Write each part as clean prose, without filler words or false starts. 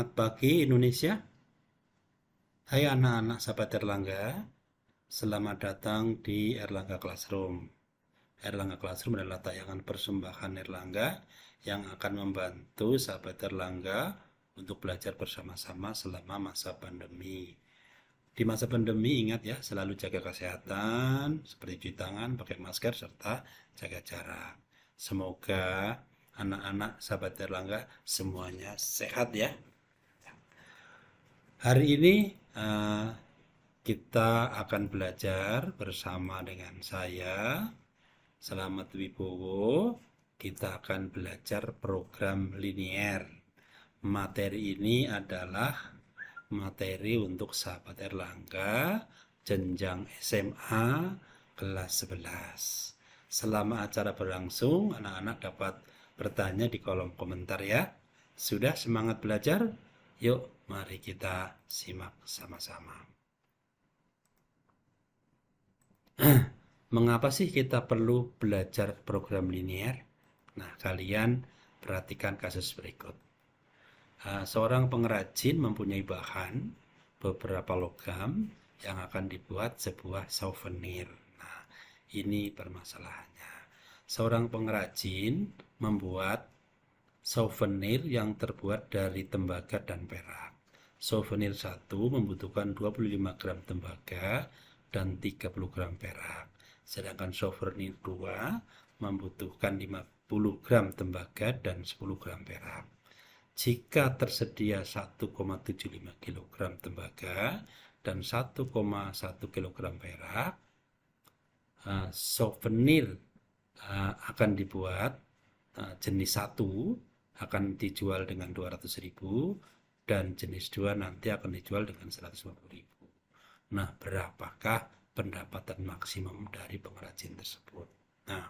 Semangat pagi Indonesia. Hai anak-anak sahabat Erlangga, selamat datang di Erlangga Classroom. Erlangga Classroom adalah tayangan persembahan Erlangga yang akan membantu sahabat Erlangga untuk belajar bersama-sama selama masa pandemi. Di masa pandemi ingat ya, selalu jaga kesehatan, seperti cuci tangan, pakai masker, serta jaga jarak. Semoga anak-anak sahabat Erlangga semuanya sehat ya. Hari ini eh, kita akan belajar bersama dengan saya, Selamat Wibowo. Kita akan belajar program linier. Materi ini adalah materi untuk sahabat Erlangga, jenjang SMA kelas 11. Selama acara berlangsung, anak-anak dapat bertanya di kolom komentar ya. Sudah semangat belajar? Yuk, mari kita simak sama-sama. Mengapa sih kita perlu belajar program linier? Nah, kalian perhatikan kasus berikut. Seorang pengrajin mempunyai bahan beberapa logam yang akan dibuat sebuah souvenir. Nah, ini permasalahannya. Seorang pengrajin membuat souvenir yang terbuat dari tembaga dan perak. Souvenir 1 membutuhkan 25 gram tembaga dan 30 gram perak. Sedangkan souvenir 2 membutuhkan 50 gram tembaga dan 10 gram perak. Jika tersedia 1,75 kg tembaga dan 1,1 kg perak, souvenir akan dibuat jenis 1 akan dijual dengan 200.000 dan jenis 2 nanti akan dijual dengan 150.000. Nah, berapakah pendapatan maksimum dari pengrajin tersebut? Nah,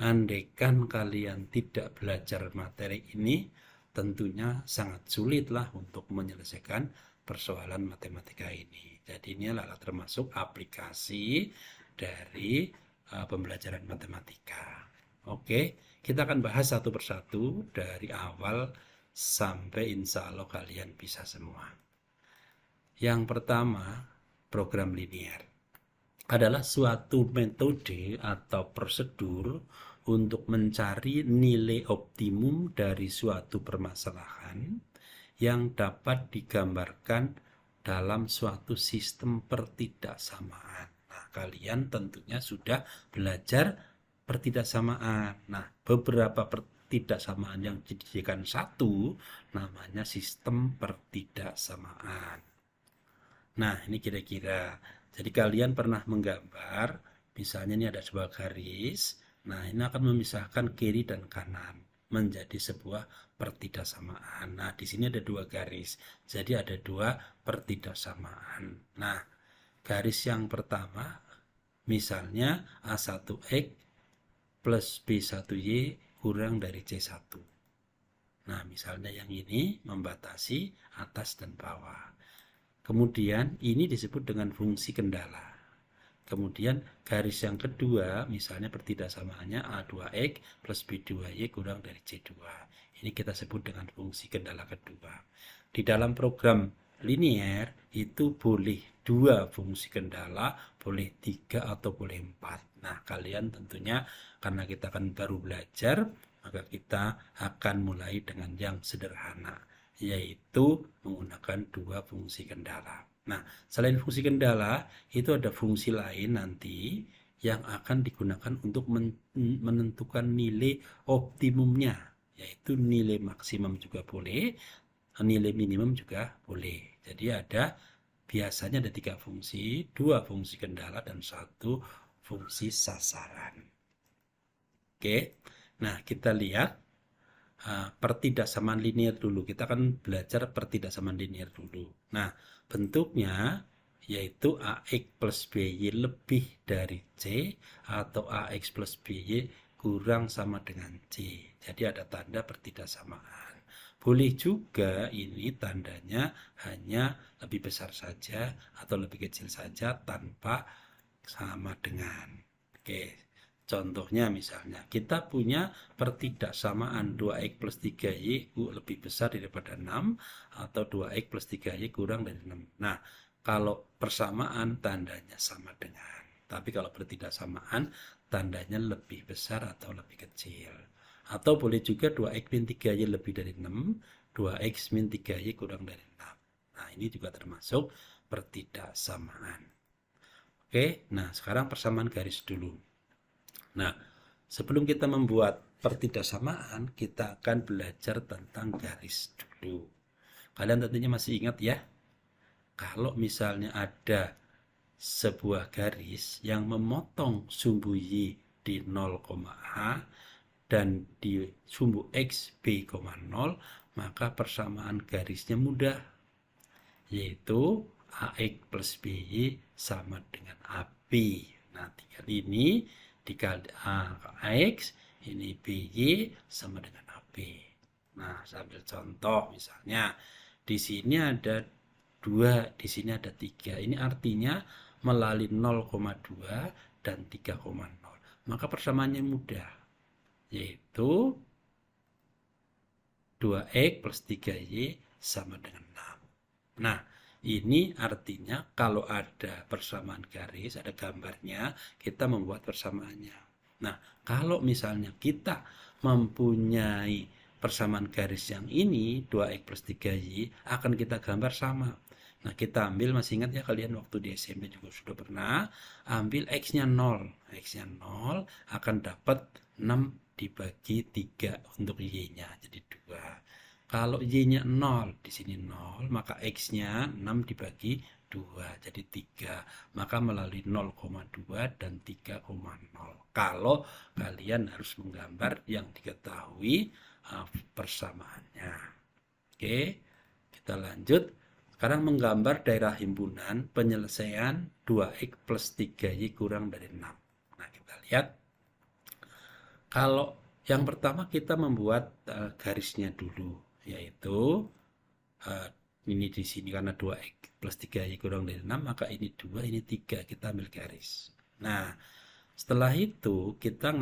andaikan kalian tidak belajar materi ini, tentunya sangat sulitlah untuk menyelesaikan persoalan matematika ini. Jadi ini adalah termasuk aplikasi dari pembelajaran matematika. Oke, kita akan bahas satu persatu dari awal sampai insya Allah kalian bisa semua. Yang pertama, program linier adalah suatu metode atau prosedur untuk mencari nilai optimum dari suatu permasalahan yang dapat digambarkan dalam suatu sistem pertidaksamaan. Nah, kalian tentunya sudah belajar pertidaksamaan. Nah, beberapa pertidaksamaan yang dijadikan satu namanya sistem pertidaksamaan. Nah, ini kira-kira. Jadi kalian pernah menggambar, misalnya ini ada sebuah garis. Nah, ini akan memisahkan kiri dan kanan menjadi sebuah pertidaksamaan. Nah, di sini ada dua garis. Jadi ada dua pertidaksamaan. Nah, garis yang pertama misalnya A1X plus B1Y kurang dari C1. Nah, misalnya yang ini membatasi atas dan bawah. Kemudian ini disebut dengan fungsi kendala. Kemudian garis yang kedua, misalnya pertidaksamaannya A2X plus B2Y kurang dari C2. Ini kita sebut dengan fungsi kendala kedua. Di dalam program linier itu boleh dua fungsi kendala, boleh tiga atau boleh empat. Nah, kalian tentunya karena kita akan baru belajar, maka kita akan mulai dengan yang sederhana, yaitu menggunakan dua fungsi kendala. Nah, selain fungsi kendala, itu ada fungsi lain nanti yang akan digunakan untuk menentukan nilai optimumnya, yaitu nilai maksimum juga boleh, nilai minimum juga boleh. Jadi biasanya ada tiga fungsi, dua fungsi kendala dan satu fungsi sasaran. Oke, nah kita lihat pertidaksamaan linier dulu. Kita akan belajar pertidaksamaan linier dulu. Nah, bentuknya yaitu AX plus BY lebih dari C atau AX plus BY kurang sama dengan C. Jadi ada tanda pertidaksamaan. Boleh juga ini tandanya hanya lebih besar saja atau lebih kecil saja tanpa sama dengan. Oke, Contohnya misalnya, kita punya pertidaksamaan 2x plus 3y lebih besar daripada 6 atau 2x plus 3y kurang dari 6. Nah, kalau persamaan tandanya sama dengan. Tapi kalau pertidaksamaan tandanya lebih besar atau lebih kecil. Atau boleh juga 2x min 3y lebih dari 6, 2x min 3y kurang dari 6. Nah, ini juga termasuk pertidaksamaan. Oke, nah sekarang persamaan garis dulu. Nah, sebelum kita membuat pertidaksamaan, kita akan belajar tentang garis dulu. Kalian tentunya masih ingat ya, kalau misalnya ada sebuah garis yang memotong sumbu Y di 0,A dan di sumbu X B, 0, maka persamaan garisnya mudah, yaitu AX plus BY sama dengan AB. Nah, tinggal ini dikali AX, ini BY sama dengan AB. Nah, sambil contoh misalnya, di sini ada 2, di sini ada 3. Ini artinya melalui 0,2 dan 3,0. Maka persamaannya mudah, yaitu 2X plus 3Y sama dengan 6. Nah, ini artinya kalau ada persamaan garis, ada gambarnya, kita membuat persamaannya. Nah, kalau misalnya kita mempunyai persamaan garis yang ini, 2x plus 3y, akan kita gambar sama. Nah, kita ambil, masih ingat ya kalian waktu di SMP juga sudah pernah, ambil x-nya 0. X-nya 0 akan dapat 6 dibagi 3 untuk y-nya, jadi 2. Kalau y-nya 0, di sini 0, maka x-nya 6 dibagi 2, jadi 3. Maka melalui 0,2 dan 3,0. Kalau kalian harus menggambar yang diketahui persamaannya. Oke, kita lanjut. Sekarang menggambar daerah himpunan penyelesaian 2x plus 3y kurang dari 6. Nah, kita lihat. Kalau yang pertama kita membuat garisnya dulu, yaitu ini di sini karena 2x plus 3y kurang dari 6, maka ini 2, ini 3, kita ambil garis. Nah, setelah itu kita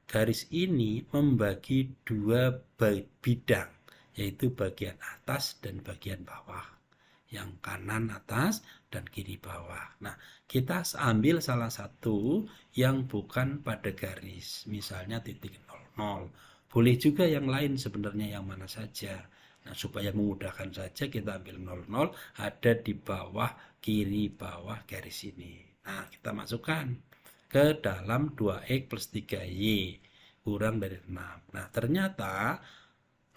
garis ini membagi 2 bidang, yaitu bagian atas dan bagian bawah. Yang kanan atas dan kiri bawah. Nah, kita ambil salah satu yang bukan pada garis, misalnya titik 00. Boleh juga yang lain sebenarnya, yang mana saja. Nah, supaya memudahkan saja kita ambil 00 ada di bawah, kiri bawah garis ini. Nah, kita masukkan ke dalam 2x plus 3y kurang dari 6. Nah, ternyata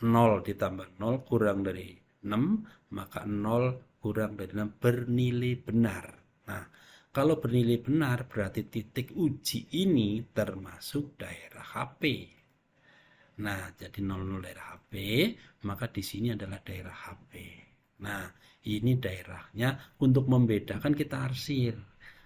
0 ditambah 0 kurang dari 6, maka 0 kurang dari 6 bernilai benar. Nah, kalau bernilai benar berarti titik uji ini termasuk daerah HP. Nah, jadi 00 daerah HP, maka di sini adalah daerah HP. Nah, ini daerahnya. Untuk membedakan kita arsir.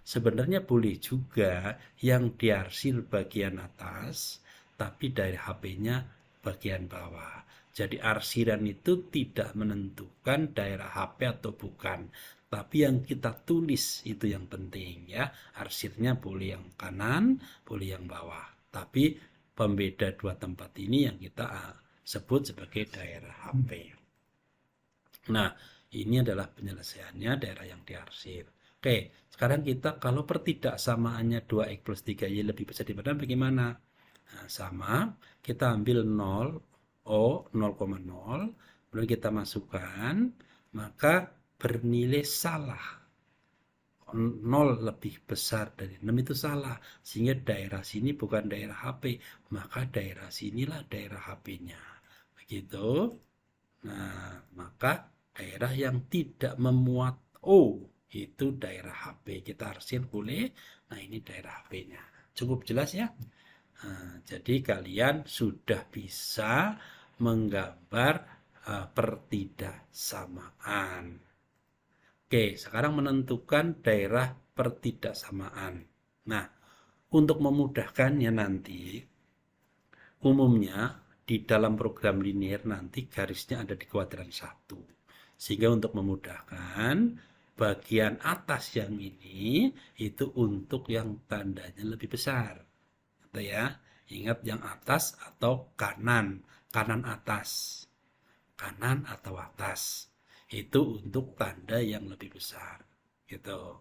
Sebenarnya boleh juga yang diarsir bagian atas, tapi daerah HP-nya bagian bawah. Jadi arsiran itu tidak menentukan daerah HP atau bukan. Tapi yang kita tulis itu yang penting ya. Arsirnya boleh yang kanan, boleh yang bawah. Tapi pembeda dua tempat ini yang kita sebut sebagai daerah HP. Nah, ini adalah penyelesaiannya daerah yang diarsir. Oke, sekarang kita kalau pertidaksamaannya 2x plus 3y lebih besar daripada bagaimana? Nah, sama, kita ambil 0, O 0,0, kemudian kita masukkan, maka bernilai salah. 0 lebih besar dari 6 itu salah, sehingga daerah sini bukan daerah HP, maka daerah sinilah daerah HP-nya. Begitu. Nah, maka daerah yang tidak memuat O itu daerah HP. Kita arsir boleh. Nah, ini daerah HP-nya. Cukup jelas ya? Nah, jadi kalian sudah bisa menggambar pertidaksamaan. Oke, sekarang menentukan daerah pertidaksamaan. Nah, untuk memudahkannya nanti, umumnya di dalam program linear nanti garisnya ada di kuadran 1. Sehingga untuk memudahkan, bagian atas yang ini itu untuk yang tandanya lebih besar. Gitu ya. Ingat yang atas atau kanan, kanan atas, kanan atau atas. Itu untuk tanda yang lebih besar. Gitu.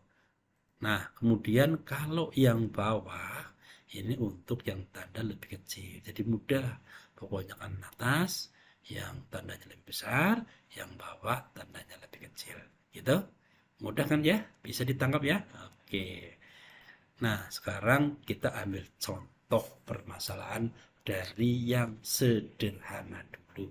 Nah, kemudian kalau yang bawah ini untuk yang tanda lebih kecil. Jadi mudah. Pokoknya kan atas yang tandanya lebih besar, yang bawah tandanya lebih kecil. Gitu. Mudah kan ya? Bisa ditangkap ya? Oke. Nah, sekarang kita ambil contoh permasalahan dari yang sederhana dulu.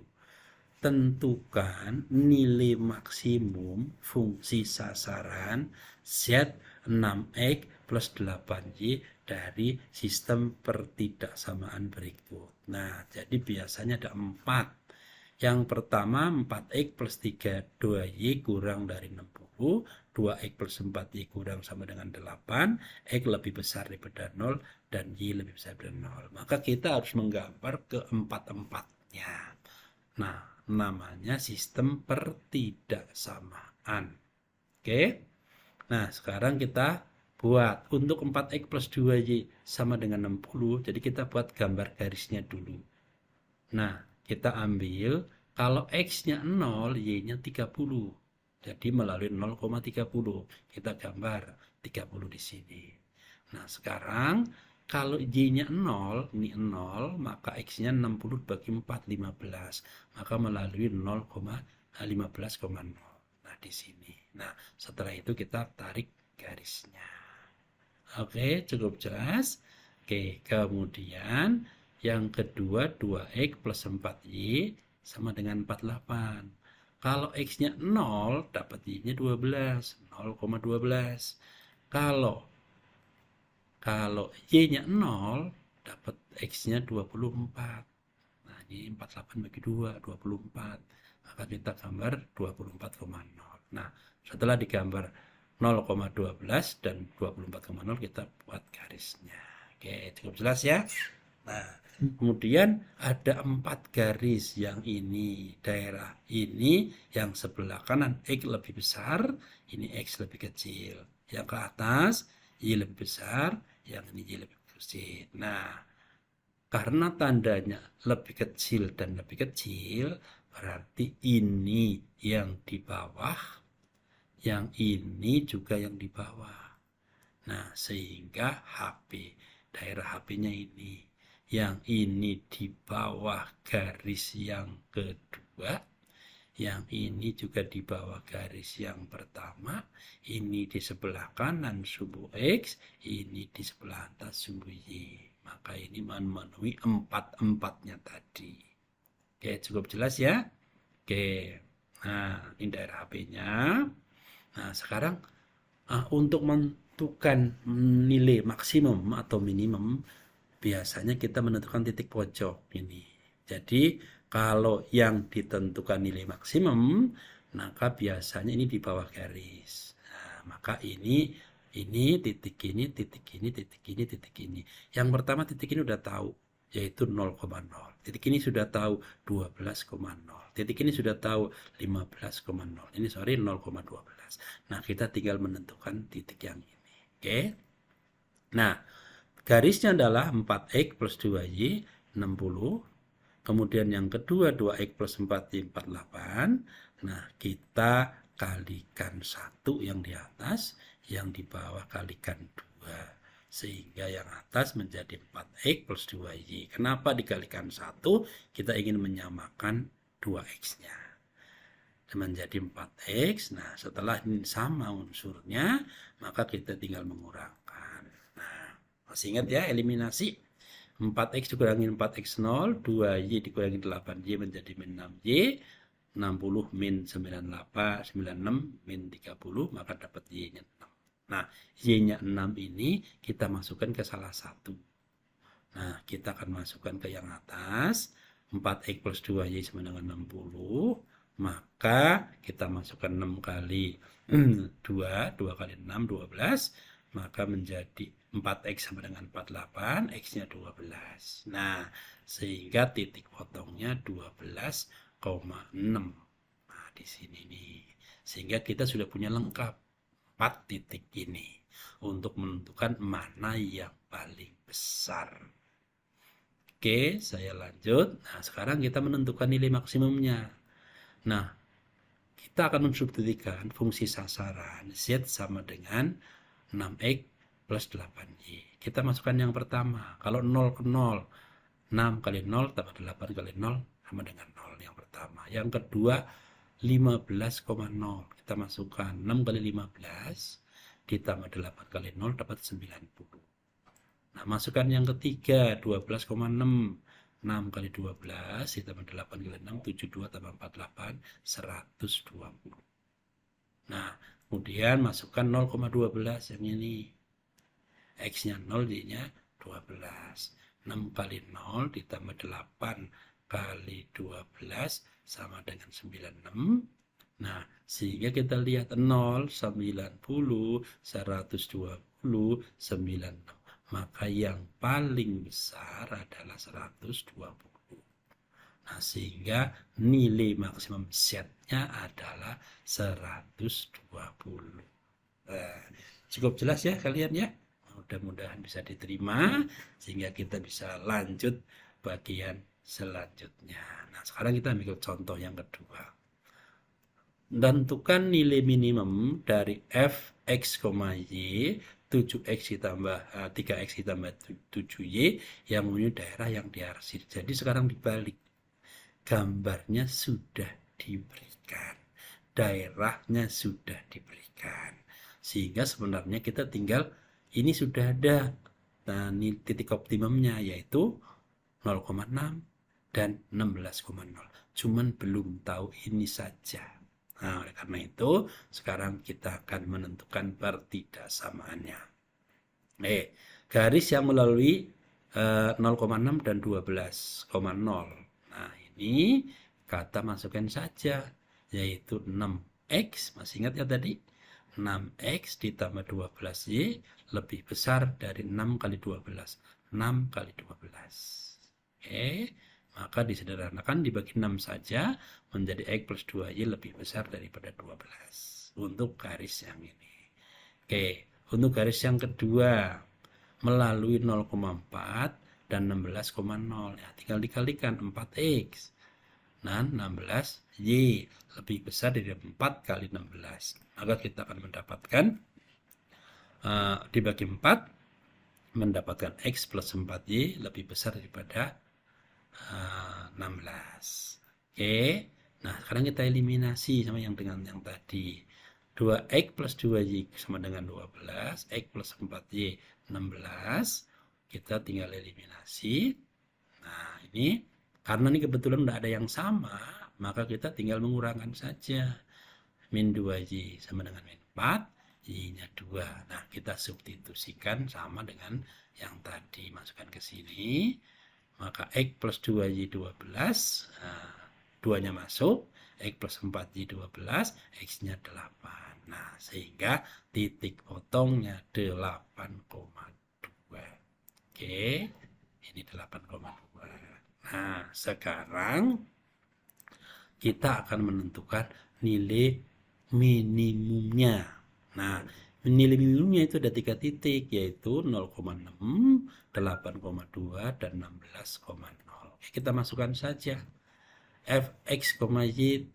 Tentukan nilai maksimum fungsi sasaran Z6X plus 8Y dari sistem pertidaksamaan berikut. Nah, jadi biasanya ada 4. Yang pertama 4X plus 2Y kurang dari 60, 2X plus 4Y kurang sama dengan 8, X lebih besar daripada 0, dan Y lebih besar dari 0. Maka kita harus menggambar keempat-empatnya. Nah, namanya sistem pertidaksamaan. Oke. Nah, sekarang kita buat untuk 4X plus 2Y sama dengan 60. Jadi kita buat gambar garisnya dulu. Nah, kita ambil kalau X-nya 0, Y-nya 30. Jadi melalui 0,30. Kita gambar 30 di sini. Nah, sekarang kalau Y-nya 0, ini 0, maka X-nya 60 bagi 4, 15. Maka melalui 0,15,0. Nah, di sini. Nah, setelah itu kita tarik garisnya. Oke, cukup jelas. Oke, kemudian yang kedua 2X plus 4Y sama dengan 48. Kalau X-nya 0, dapat Y-nya 12, 0,12. Kalau Y-nya 0, dapat X-nya 24. Nah, ini 48 bagi 2, 24. Maka kita gambar 24,0. Nah, setelah digambar 0,12 dan 24,0 kita buat garisnya. Oke, cukup jelas ya. Nah, kemudian ada 4 garis yang ini, daerah ini yang sebelah kanan X lebih besar, ini X lebih kecil. Yang ke atas Y lebih besar, yang ini Y lebih kecil. Nah, karena tandanya lebih kecil dan lebih kecil, berarti ini yang di bawah, yang ini juga yang di bawah. Nah, sehingga daerah HP-nya ini. Yang ini di bawah garis yang kedua, yang ini juga di bawah garis yang pertama, ini di sebelah kanan sumbu X, ini di sebelah atas sumbu Y. Maka ini memenuhi empat-empatnya tadi. Oke, cukup jelas ya? Oke, nah ini daerah HP-nya. Nah, sekarang untuk menentukan nilai maksimum atau minimum, biasanya kita menentukan titik pojok ini. Jadi kalau yang ditentukan nilai maksimum, maka biasanya ini di bawah garis. Nah, maka ini titik ini, titik ini, titik ini, titik ini. Yang pertama titik ini udah tahu, yaitu 0,0. Titik ini sudah tahu 12,0. Titik ini sudah tahu 15,0. Ini 0,12. Nah, kita tinggal menentukan titik yang ini. Oke. Nah, garisnya adalah 4X plus 2Y 60. Kemudian yang kedua 2X plus 4Y 48. Nah, kita kalikan 1 yang di atas, yang di bawah kalikan 2. Sehingga yang atas menjadi 4X plus 2Y. Kenapa dikalikan 1? Kita ingin menyamakan 2X-nya. Menjadi 4X. Nah, setelah ini sama unsurnya, maka kita tinggal mengurangkan. Nah, masih ingat ya, eliminasi. 4X dikurangi 4X0, 2Y dikurangi 8Y menjadi min 6Y, 60 min 98, 96 min 30, maka dapat Y-nya 6. Nah, Y-nya 6 ini kita masukkan ke salah satu. Nah, kita akan masukkan ke yang atas, 4X plus 2Y sama dengan 60, maka kita masukkan 6 kali 2, 2 kali 6, 12, maka menjadi 4X sama dengan 48, X-nya 12. Nah, sehingga titik potongnya 12,6. Nah, di sini nih. Sehingga kita sudah punya lengkap 4 titik ini untuk menentukan mana yang paling besar. Oke, saya lanjut. Nah, sekarang kita menentukan nilai maksimumnya. Nah, kita akan mensubstitusikan fungsi sasaran Z sama dengan 6X plus 8Y. Kita masukkan yang pertama. Kalau 0 ke 0, 6 kali 0 tambah 8 kali 0 sama dengan 0 yang pertama. Yang kedua, 15,0. Kita masukkan 6 kali 15 ditambah 8 kali 0 dapat 90. Nah, masukkan yang ketiga, 12,6. 6 kali 12 ditambah 8 kali 6, 72 tambah 48, 120. Nah, kemudian masukkan 0,12 yang ini. X-nya 0, Y-nya 12. 6 kali 0 ditambah 8 kali 12 sama dengan 96. Nah, sehingga kita lihat 0, 90, 120, 96. Maka yang paling besar adalah 120. Nah, sehingga nilai maksimum Z-nya adalah 120. Nah, cukup jelas ya kalian ya? Mudah-mudahan bisa diterima sehingga kita bisa lanjut bagian selanjutnya. Nah, sekarang kita ambil contoh yang kedua. Tentukan nilai minimum dari f x, y 7x ditambah 3x ditambah 7y yang memenuhi daerah yang diarsir. Jadi sekarang dibalik. Gambarnya sudah diberikan. Daerahnya sudah diberikan. Sehingga sebenarnya kita tinggal ini sudah ada. Nah, ini titik optimumnya yaitu 0,6 dan 16,0. Cuman belum tahu ini saja. Nah, oleh karena itu, sekarang kita akan menentukan pertidaksamaannya. Garis yang melalui 0,6 dan 12,0. Nah, ini kata masukkan saja, yaitu 6X. Masih ingat ya tadi? 6X ditambah 12Y lebih besar dari 6 kali 12. 6 kali 12. Oke. Maka disederhanakan dibagi 6 saja menjadi X plus 2Y lebih besar daripada 12. Untuk garis yang ini. Oke, untuk garis yang kedua melalui 0,4 dan 16,0. Ya, tinggal dikalikan 4X. Nah, 16Y lebih besar dari 4 kali 16. Maka kita akan mendapatkan dibagi 4 mendapatkan X plus 4Y lebih besar daripada 16. Oke. Nah, sekarang kita eliminasi sama yang dengan yang tadi. 2X plus 2Y sama dengan 12. X plus 4Y 16. Kita tinggal eliminasi. Nah, ini karena ini kebetulan tidak ada yang sama, maka kita tinggal mengurangkan saja. Min 2Y sama dengan min 4. Y-nya 2. Nah, kita substitusikan sama dengan yang tadi. Masukkan ke sini. Maka X plus 2Y 12, nah, 2-nya masuk, X plus 4Y 12, X-nya 8. Nah, sehingga titik potongnya 8,2. Oke, ini 8,2. Nah, sekarang kita akan menentukan nilai minimumnya. Nah, nilai minimumnya itu ada 3 titik, yaitu 0,6, 8,2, dan 16,0. Kita masukkan saja. Fx, Y,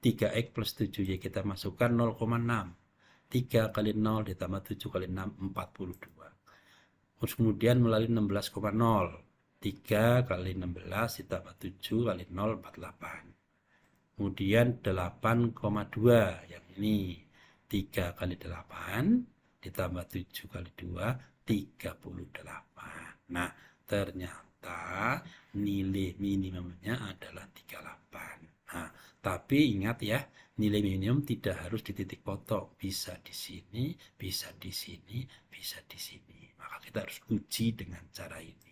3x plus 7y kita masukkan 0,6. 3 kali 0 ditambah 7 kali 6, 42. Terus kemudian melalui 16,0. 3 kali 16 ditambah 7 kali 0, 48. Kemudian 8,2 yang ini. 3 kali 8 ditambah 7 kali 2, 38. Nah, ternyata nilai minimumnya adalah 38. Nah, tapi ingat ya, nilai minimum tidak harus di titik potong. Bisa di sini, bisa di sini, bisa di sini. Maka kita harus uji dengan cara ini.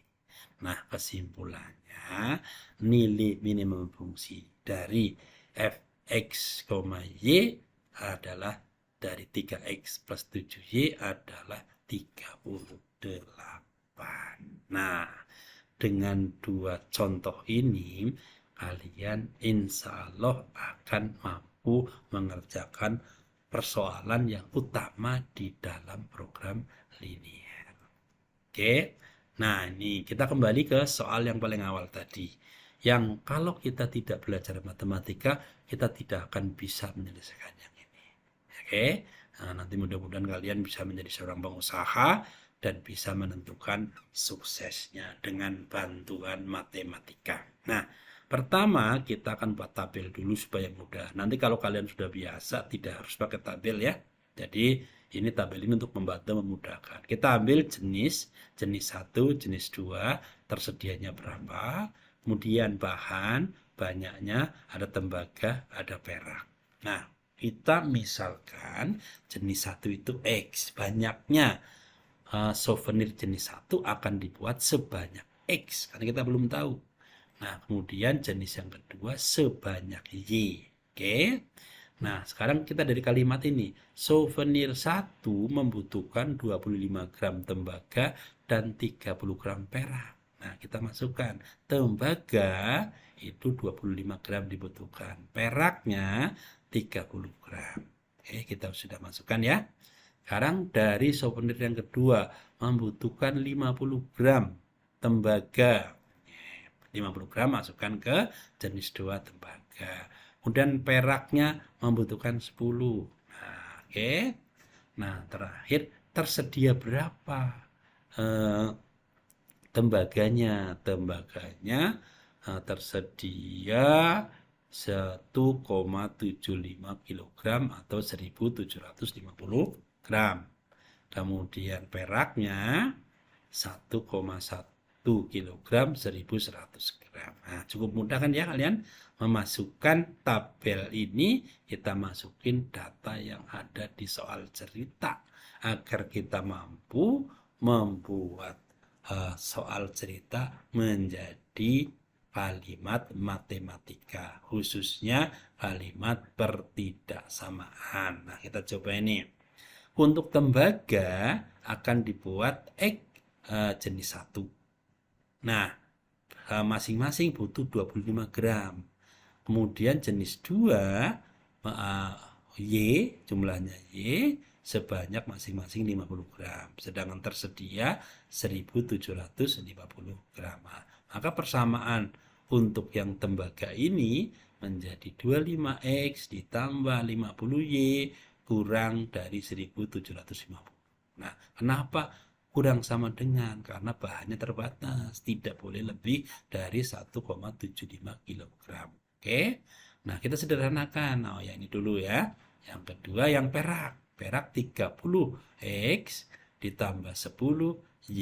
Nah, kesimpulannya nilai minimum fungsi dari Fx, Y adalah dari 3x plus 7y adalah 38. Nah, dengan dua contoh ini, kalian insya Allah akan mampu mengerjakan persoalan yang utama di dalam program linier. Oke, Nah, ini kita kembali ke soal yang paling awal tadi. Yang kalau kita tidak belajar matematika, kita tidak akan bisa menyelesaikan yang ini. Oke, nah, nanti mudah-mudahan kalian bisa menjadi seorang pengusaha dan bisa menentukan suksesnya dengan bantuan matematika. Nah, pertama kita akan buat tabel dulu supaya mudah. Nanti kalau kalian sudah biasa, tidak harus pakai tabel ya. Jadi ini tabel ini untuk membantu memudahkan. Kita ambil jenis 1, jenis 2, tersedianya berapa, kemudian bahan, banyaknya, ada tembaga, ada perak. Nah, kita misalkan jenis 1 itu X, banyaknya souvenir jenis 1 akan dibuat sebanyak X, karena kita belum tahu. Nah, kemudian jenis yang kedua sebanyak Y. Oke. Nah, sekarang kita dari kalimat ini. Souvenir 1 membutuhkan 25 gram tembaga dan 30 gram perak. Nah, kita masukkan. Tembaga itu 25 gram dibutuhkan. Peraknya 30 gram. Oke, kita sudah masukkan ya. Sekarang dari souvenir yang kedua membutuhkan 50 gram tembaga. 50 gram masukkan ke jenis 2 tembaga. Kemudian peraknya membutuhkan 10. Nah, oke. Nah, terakhir tersedia berapa tembaganya? Tembaganya tersedia 1,75 kg atau 1.750 gram. Kemudian peraknya 1,1 kilogram 1.100 gram. Nah, cukup mudah kan ya kalian memasukkan tabel ini, kita masukin data yang ada di soal cerita agar kita mampu membuat soal cerita menjadi kalimat matematika, khususnya kalimat pertidaksamaan. Nah, kita coba ini. Untuk tembaga akan dibuat X jenis 1. Nah, masing-masing butuh 25 gram. Kemudian jenis 2 Y, jumlahnya Y sebanyak masing-masing 50 gram. Sedangkan tersedia 1.750 gram. Maka persamaan untuk yang tembaga ini menjadi 25X ditambah 50Y kurang dari 1.750. Nah, kenapa kurang sama dengan? Karena bahannya terbatas, tidak boleh lebih dari 1,75 kg. Oke. Nah, kita sederhanakan. Oh, ya ini dulu ya. Yang kedua yang perak. Perak 30X ditambah 10Y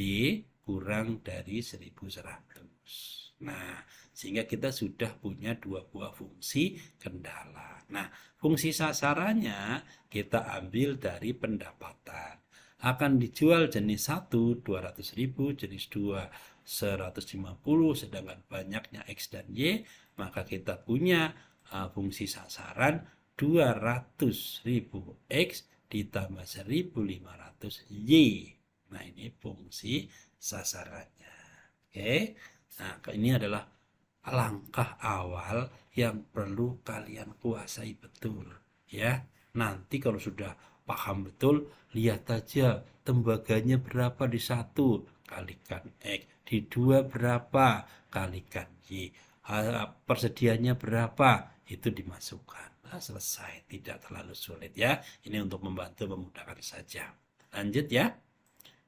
kurang dari 1.100. Nah, sehingga kita sudah punya dua buah fungsi kendala. Nah, fungsi sasarannya kita ambil dari pendapatan. Akan dijual jenis 1 200.000, jenis 2 150, sedangkan banyaknya X dan Y, maka kita punya fungsi sasaran 200.000 X ditambah 1.500 Y. Nah, ini fungsi sasarannya. Oke. Nah, ini adalah langkah awal yang perlu kalian kuasai betul ya. Nanti kalau sudah paham betul, lihat aja tembaganya berapa di 1, kalikan X, di 2 berapa, kalikan Y, persediaannya berapa, itu dimasukkan. Nah, selesai, tidak terlalu sulit ya. Ini untuk membantu memudahkan saja. Lanjut ya.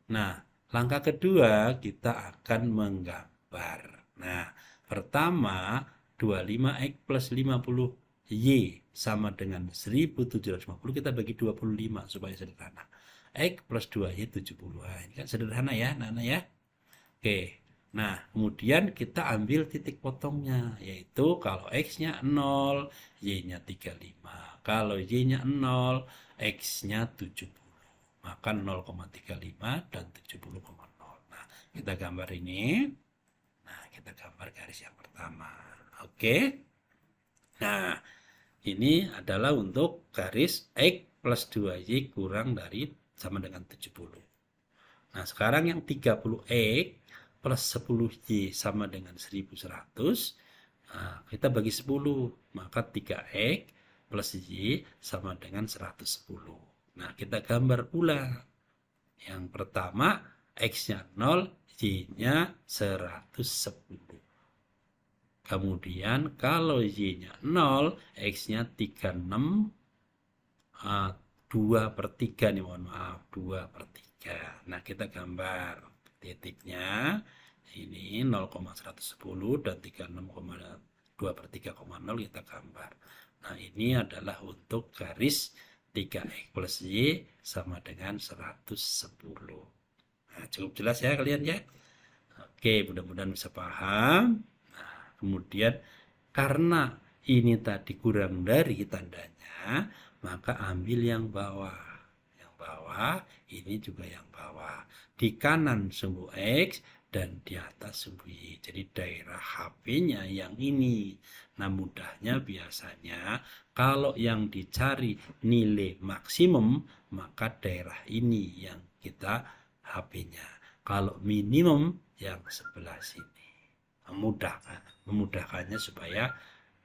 Nah, langkah kedua kita akan menggambar. Nah, pertama 25X plus 50Y sama dengan 1.750, kita bagi 25 supaya sederhana. X plus 2Y 70. Nah, ini kan sederhana ya, Nana ya. Oke. Nah, kemudian kita ambil titik potongnya, yaitu kalau X-nya 0, Y-nya 35. Kalau Y-nya 0, X-nya 70. Maka 0,35 dan 70,0. Nah, kita gambar ini. Nah, kita gambar garis yang pertama. Oke. Nah, ini adalah untuk garis X plus 2Y kurang dari sama dengan 70. Nah, sekarang yang 30X plus 10Y sama dengan 1100. Nah, kita bagi 10. Maka 3X plus Y sama dengan 110. Nah, kita gambar pula. Yang pertama X-nya 0, Y-nya 110. Kemudian kalau Y-nya 0, X-nya 36, 2/3 nih, mohon maaf, 2/3. Nah, kita gambar titiknya. Ini 0,110 dan 36,2/3,0 kita gambar. Nah, ini adalah untuk garis 3X plus Y sama dengan 110. Nah, cukup jelas ya kalian ya? Oke, mudah-mudahan bisa paham. Nah, kemudian karena ini tadi kurang dari tandanya, maka ambil yang bawah. Yang bawah, ini juga yang bawah. Di kanan sumbu X dan di atas sumbu Y. Jadi daerah HP-nya yang ini. Nah, mudahnya biasanya kalau yang dicari nilai maksimum, maka daerah ini yang kita HP-nya. Kalau minimum, yang sebelah sini. Memudahkannya supaya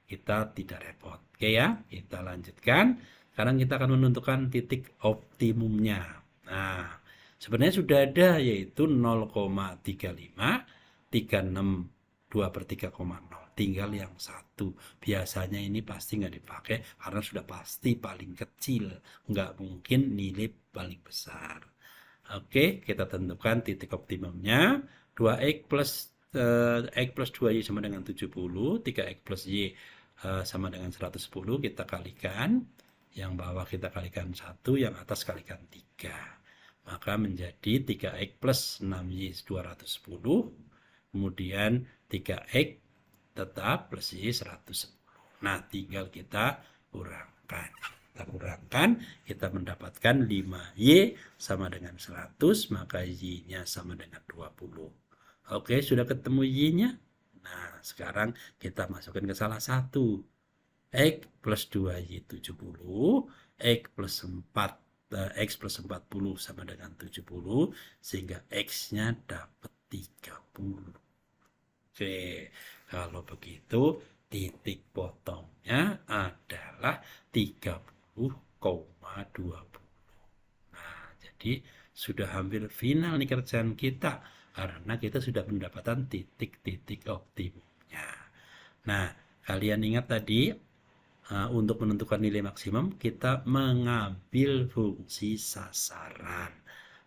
kita tidak repot. Oke ya, kita lanjutkan. Sekarang kita akan menentukan titik optimumnya. Nah, sebenarnya sudah ada, yaitu 0,3536 tinggal yang satu. Biasanya ini pasti nggak dipakai karena sudah pasti paling kecil, nggak mungkin nilai paling besar. Oke, kita tentukan titik optimumnya. 2X plus X plus 2Y sama dengan 70, 3X plus Y sama dengan 110, kita kalikan. Yang bawah kita kalikan 1, yang atas kalikan 3. Maka menjadi 3X plus 6Y 210, kemudian 3X tetap plus Y 110. Nah, tinggal kita kurangkan. Kita kurangkan, kita mendapatkan 5Y sama dengan 100, maka Y-nya sama dengan 20. Oke, sudah ketemu Y-nya? Nah, sekarang kita masukkan ke salah satu. X plus 2Y 70, X plus 4, X plus 40 sama dengan 70, sehingga X-nya dapat 30. Oke, kalau begitu titik potongnya adalah 30,20. Nah, jadi sudah hampir final nih kerjaan kita karena kita sudah mendapatkan titik-titik optimumnya. Nah, kalian ingat tadi untuk menentukan nilai maksimum kita mengambil fungsi sasaran.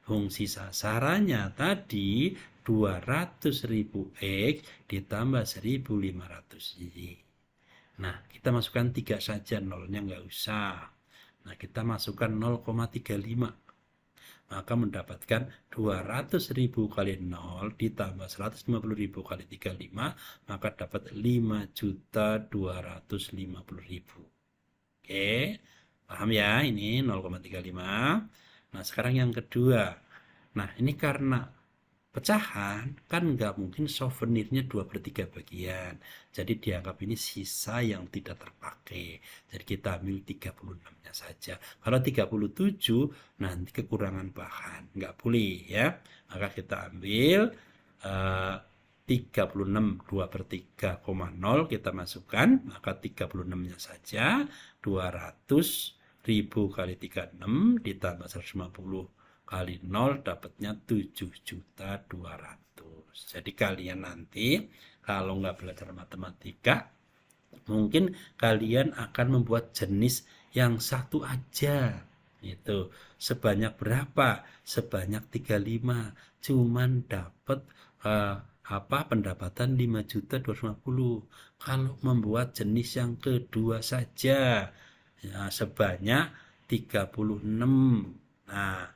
Fungsi sasarannya tadi 200.000 X ditambah 1.500 Y. Nah, kita masukkan 3 saja, nolnya nggak usah. Nah, kita masukkan 0,35. Maka mendapatkan 200.000 kali 0 ditambah 150.000 kali 35, maka dapat 5.250.000. Oke, paham ya? Ini 0,35. Nah, sekarang yang kedua. Nah, ini karena pecahan kan nggak mungkin souvenirnya 2/3 bagian, jadi dianggap ini sisa yang tidak terpakai, jadi kita ambil 36-nya saja. Kalau 37 nanti kekurangan bahan, nggak boleh ya, maka kita ambil 36 2/3,0 kita masukkan, maka 36-nya saja 200.000 kali 36 ditambah 150 kali 0 dapatnya 7.200.000. Jadi kalian nanti kalau nggak belajar matematika, mungkin kalian akan membuat jenis yang satu aja. Itu sebanyak berapa? Sebanyak 35. Cuman dapat pendapatan 5.250. Kalau membuat jenis yang kedua saja ya, sebanyak 36. Nah,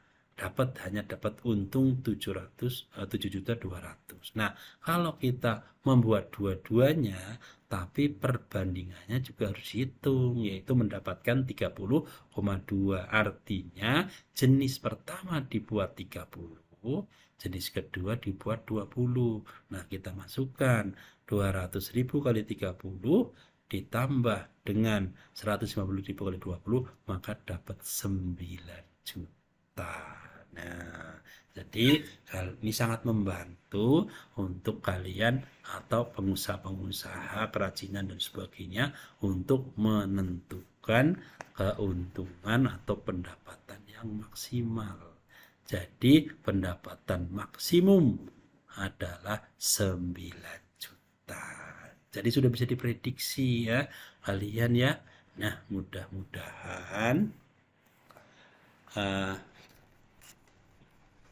hanya dapat untung 7.200.000. Nah, kalau kita membuat dua-duanya, tapi perbandingannya juga harus hitung, yaitu mendapatkan 30,2. Artinya jenis pertama dibuat 30, jenis kedua dibuat 20. Nah, kita masukkan 200.000 kali 30 ditambah dengan 150.000 kali 20, maka dapat 9 juta. Nah, jadi ini sangat membantu untuk kalian atau pengusaha-pengusaha kerajinan dan sebagainya untuk menentukan keuntungan atau pendapatan yang maksimal. Jadi pendapatan maksimum adalah 9 juta. Jadi sudah bisa diprediksi ya kalian ya. Nah, mudah-mudahan uh,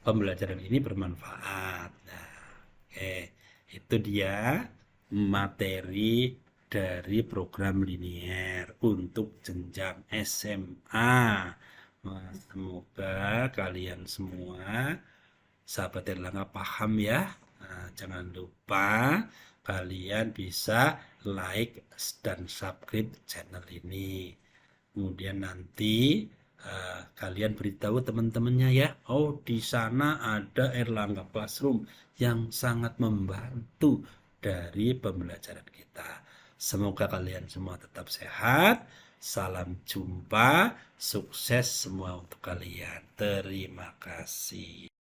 pembelajaran ini bermanfaat. Nah, oke, itu dia materi dari program linier untuk jenjang SMA. Nah, semoga kalian semua sahabat Erlangga paham ya. Nah, jangan lupa kalian bisa like dan subscribe channel ini. Kemudian nanti kalian beritahu teman-temannya ya. Oh, di sana ada Erlangga Classroom yang sangat membantu dari pembelajaran kita. Semoga kalian semua tetap sehat. Salam jumpa, sukses semua untuk kalian. Terima kasih.